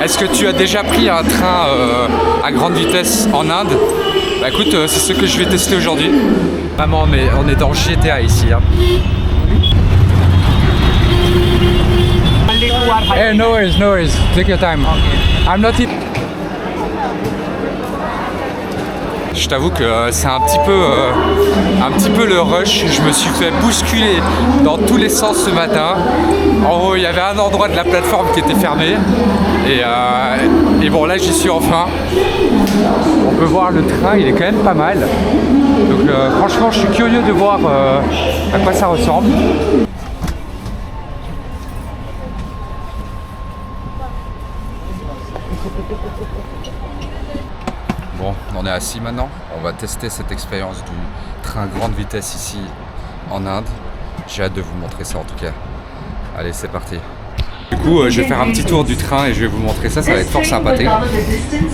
Est-ce que tu as déjà pris un train à grande vitesse en Inde? Bah écoute, c'est ce que je vais tester aujourd'hui. Vraiment, mais on est dans GTA ici. Hein. Hey, no worries, no worries. Take your time. I'm not in... Je t'avoue que c'est un petit peu le rush. Je me suis fait bousculer dans tous les sens ce matin. En gros, il y avait un endroit de la plateforme qui était fermé. Et bon, là, j'y suis enfin. On peut voir le train, il est quand même pas mal. Donc franchement, je suis curieux de voir à quoi ça ressemble. Bon, on est assis maintenant. On va tester cette expérience du train grande vitesse ici en Inde. J'ai hâte de vous montrer ça en tout cas. Allez, c'est parti. Du coup, je vais faire un petit tour du train et je vais vous montrer ça. Ça va être fort sympathique.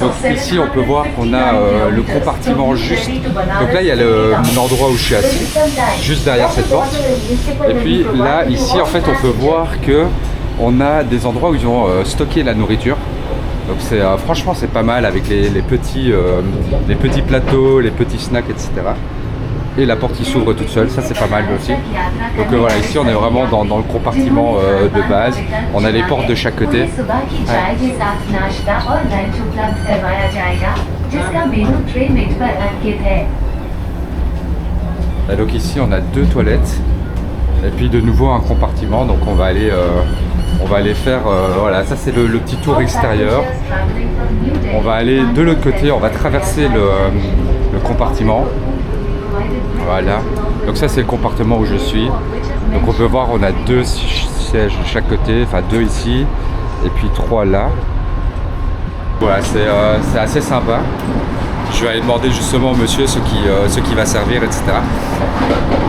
Donc ici, on peut voir qu'on a le compartiment juste. Donc là, il y a l'endroit où je suis assis, juste derrière cette porte. Et puis là, ici, en fait, on peut voir que on a des endroits où ils ont stocké la nourriture. Donc franchement c'est pas mal avec les petits plateaux, les petits snacks, etc. Et la porte qui s'ouvre toute seule, ça c'est pas mal aussi. Donc voilà, ici on est vraiment dans le compartiment de base. On a les portes de chaque côté. Ouais. Et donc ici on a 2 toilettes. Et puis de nouveau un compartiment, donc on va aller faire, voilà, ça c'est le petit tour extérieur. On va aller de l'autre côté, on va traverser le compartiment. Voilà, donc ça c'est le compartiment où je suis. Donc on peut voir, on a 2 sièges de chaque côté, enfin 2 ici, et puis 3 là. Voilà, c'est assez sympa. Je vais aller demander justement au monsieur ce qui va servir, etc.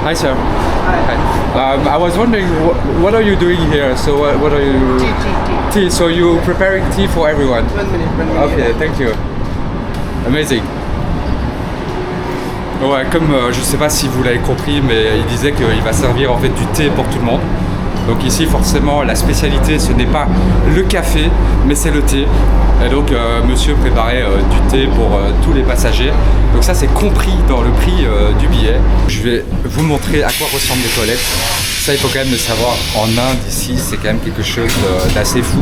Hi sir. Hi. I was wondering, what are you doing here? So what are you... Tea. So you preparing tea for everyone? 1 minute. Okay, thank you. Amazing. Ouais, comme je sais pas si vous l'avez compris, mais il disait qu'il va servir en fait du thé pour tout le monde. Donc ici forcément la spécialité ce n'est pas le café mais c'est le thé. Et donc monsieur préparait du thé pour tous les passagers. Donc ça c'est compris dans le prix du billet. Je vais vous montrer à quoi ressemblent les toilettes. Ça il faut quand même le savoir, en Inde ici c'est quand même quelque chose d'assez fou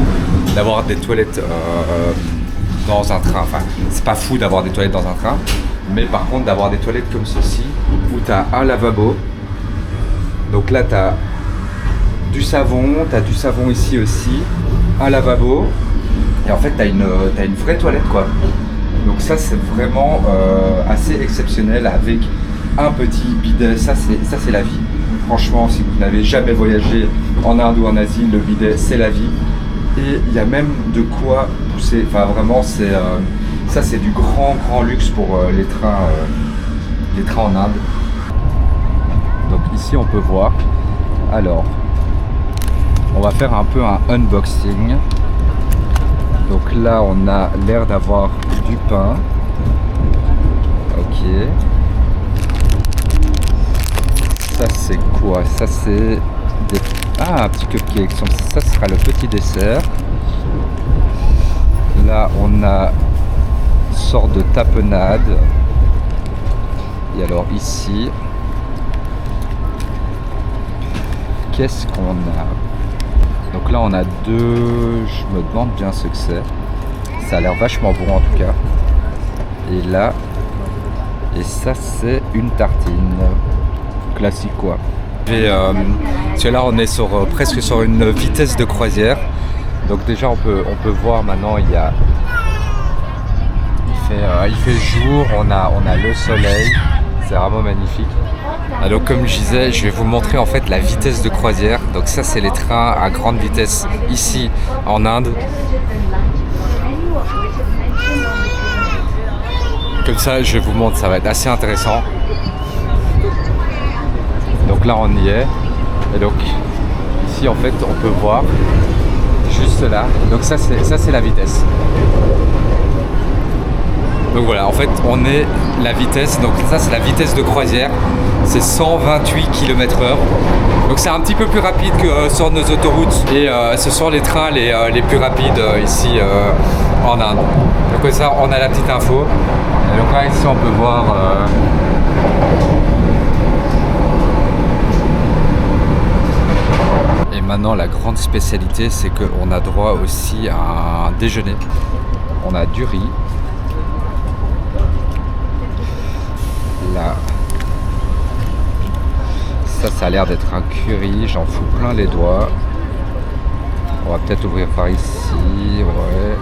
d'avoir des toilettes dans un train. Enfin c'est pas fou d'avoir des toilettes dans un train. Mais par contre d'avoir des toilettes comme ceci où tu as un lavabo. Donc là tu as du savon ici aussi, un lavabo, et en fait t'as une vraie toilette quoi. Donc ça c'est vraiment assez exceptionnel avec un petit bidet, ça c'est la vie. Franchement si vous n'avez jamais voyagé en Inde ou en Asie, le bidet c'est la vie. Et il y a même de quoi pousser, enfin vraiment ça c'est du grand luxe pour les trains en Inde. Donc ici on peut voir, alors on va faire un peu un unboxing. Donc là on a l'air d'avoir du pain. Ok. Ça c'est quoi? Ça c'est des... Ah, un petit cupcake. Ça sera le petit dessert. Là on a une sorte de tapenade. Et alors ici, qu'est-ce qu'on a? Donc là on a 2, je me demande bien ce que c'est. Ça a l'air vachement bon en tout cas. Et là, et ça c'est une tartine. Classique quoi. Et parce que là on est presque sur une vitesse de croisière. Donc déjà on peut voir maintenant il fait jour, on a le soleil. C'est vraiment magnifique. Alors comme je disais, je vais vous montrer en fait la vitesse de croisière. Donc ça c'est les trains à grande vitesse ici en Inde. Comme ça je vous montre, ça va être assez intéressant. Donc là on y est. Et donc ici en fait on peut voir juste là. Donc ça c'est la vitesse. Donc voilà, en fait, on est la vitesse. Donc ça, c'est la vitesse de croisière. C'est 128 km/h. Donc c'est un petit peu plus rapide que sur nos autoroutes. Et ce sont les trains les plus rapides ici en Inde. Donc comme ça, on a la petite info. Et donc là, ici, on peut voir... Et maintenant, la grande spécialité, c'est qu'on a droit aussi à un déjeuner. On a du riz. Là, ça a l'air d'être un curry. J'en fous plein les doigts. On va peut-être ouvrir par ici. Ouais.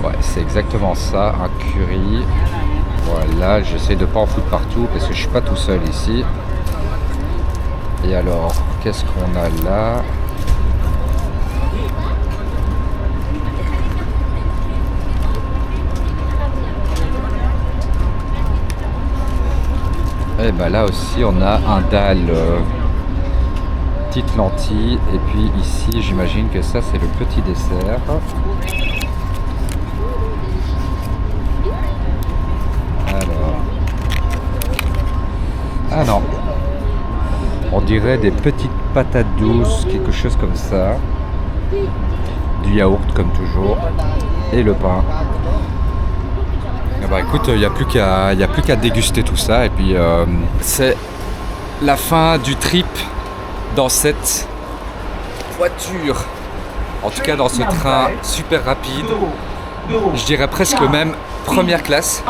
Ouais, c'est exactement ça, un curry. Voilà, j'essaie de pas en foutre partout parce que je suis pas tout seul ici. Et alors, qu'est-ce qu'on a là? Et ben là aussi, on a un dal, petite lentille. Et puis ici, j'imagine que ça, c'est le petit dessert. Alors, ah non, on dirait des petites patates douces, quelque chose comme ça. Du yaourt comme toujours. Et le pain. Bah écoute, il n'y a plus qu'à déguster tout ça. Et puis c'est la fin du trip dans cette voiture. En tout cas dans ce train super rapide. Je dirais presque même première classe.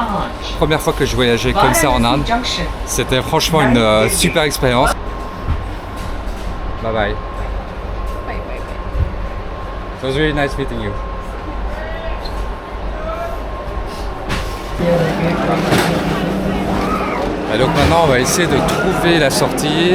Première fois que je voyageais comme ça en Inde. C'était franchement une super expérience. Bye bye. It was really nice meeting you. Et donc maintenant on va essayer de trouver la sortie.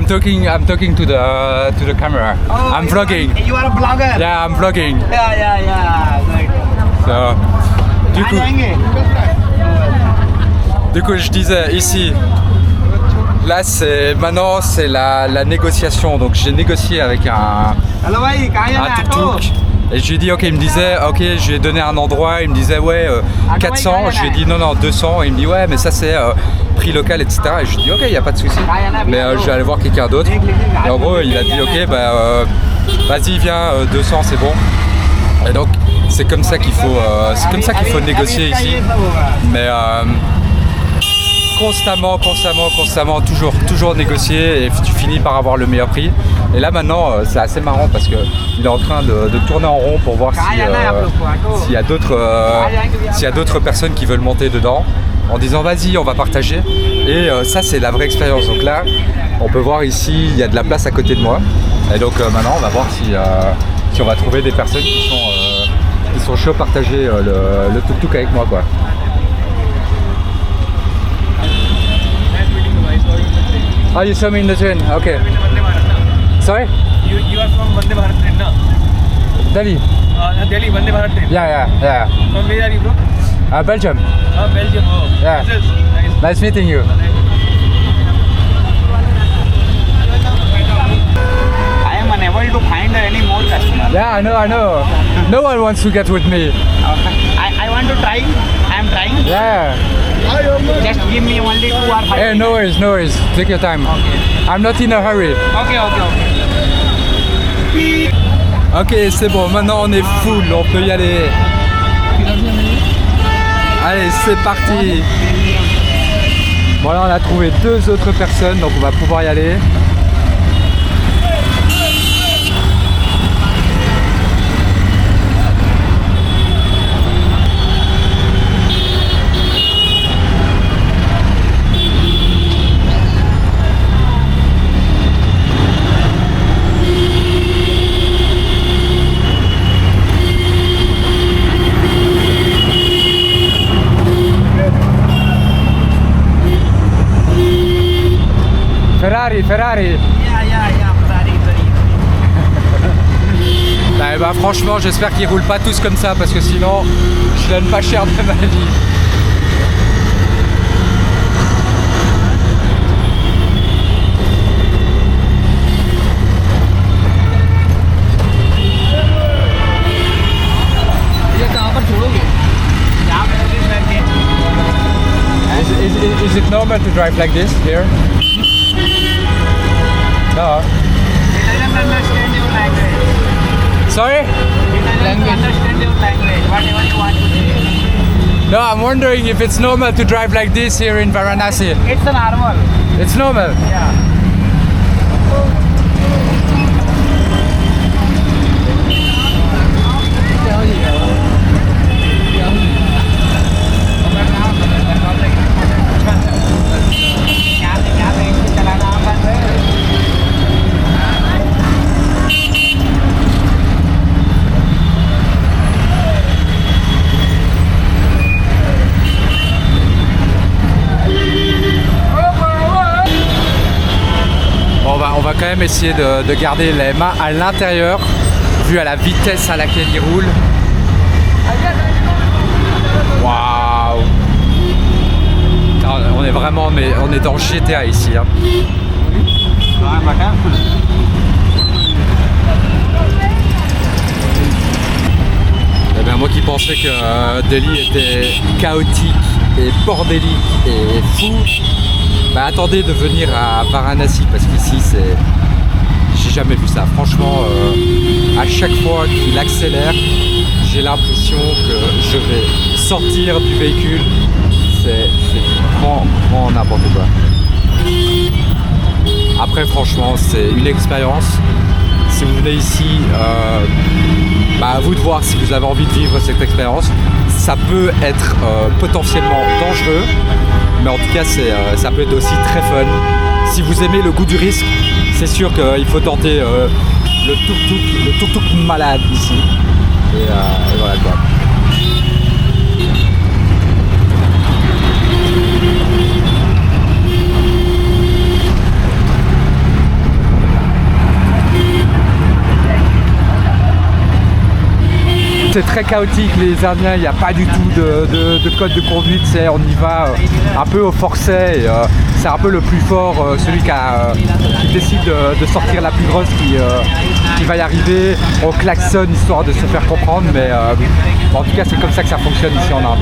I'm talking to the camera. Oh, I'm vlogging. You are a blogger. Yeah, I'm vlogging. Yeah. Good. So, du coup, आएंगे. je disais ici, là maintenant c'est la négociation. Donc j'ai négocié avec un Hello भाई, कहाँ जाना है? tuk-tuk. Et je lui ai dit ok, il me disait ok, je lui ai donné un endroit, il me disait ouais 400, je lui ai dit non 200, il me dit ouais mais ça c'est prix local etc. Et je lui ai dit ok, il n'y a pas de souci, mais je vais aller voir quelqu'un d'autre. Et en gros il a dit ok vas-y viens 200 c'est bon. Et donc c'est comme ça qu'il faut négocier ici, mais constamment, toujours négocier et tu finis par avoir le meilleur prix. Et là maintenant c'est assez marrant parce que il est en train de tourner en rond pour voir s'il y a d'autres personnes qui veulent monter dedans en disant vas-y on va partager. Et ça c'est la vraie expérience. Donc là on peut voir ici il y a de la place à côté de moi. Et donc maintenant on va voir si on va trouver des personnes qui sont chauds à partager le tuk-tuk avec moi quoi. Oh, you saw me in the train. Okay. Sorry? You are from Vande Bharat train, no? Delhi. Delhi, Vande Bharat train. Yeah. From where are you, bro? Belgium. Belgium. Oh. Yeah. Nice. Nice meeting you. I am unable to find any more customers. Yeah, I know. No one wants to get with me. I want to try. I am trying. Yeah. Just give me only 2 or 5. Hey, no worries. Take your time. Okay. I'm not in a hurry. Okay. Ok, c'est bon. Maintenant, on est full. On peut y aller. Allez, c'est parti. Bon, là, on a trouvé 2 autres personnes, donc on va pouvoir y aller. Ferrari. Yeah, Ferrari. bah franchement, j'espère qu'ils roulent pas tous comme ça parce que sinon, je donne pas cher de ma vie. ये कहाँ पर छोड़ोगे? यहाँ पे this like Is it normal to drive like this here? No. He doesn't understand your language. Sorry? He doesn't understand your language. Whatever you want to say. No, I'm wondering if it's normal to drive like this here in Varanasi. It's a normal. It's normal. Yeah. यहाँ पे इसको चलाना बंद है। On va quand même essayer de garder les mains à l'intérieur, vu à la vitesse à laquelle il roule. Waouh! On est vraiment, mais on est dans GTA ici. Hein. Eh bien, moi qui pensais que Delhi était chaotique et bordélique et fou, bah attendez de venir à Varanasi parce qu'ici c'est... J'ai jamais vu ça. Franchement, à chaque fois qu'il accélère, j'ai l'impression que je vais sortir du véhicule. C'est grand n'importe quoi. Après, franchement, c'est une expérience. Si vous venez ici, bah à vous de voir si vous avez envie de vivre cette expérience. Ça peut être potentiellement dangereux, mais en tout cas, ça peut être aussi très fun. Si vous aimez le goût du risque, c'est sûr qu'il faut tenter le tuk-tuk malade ici. Et voilà quoi. C'est très chaotique les Indiens, il n'y a pas du tout de code de conduite, on y va un peu au forcet, c'est un peu le plus fort, celui qui décide de sortir la plus grosse qui va y arriver, on klaxonne histoire de se faire comprendre, mais en tout cas c'est comme ça que ça fonctionne ici en Inde.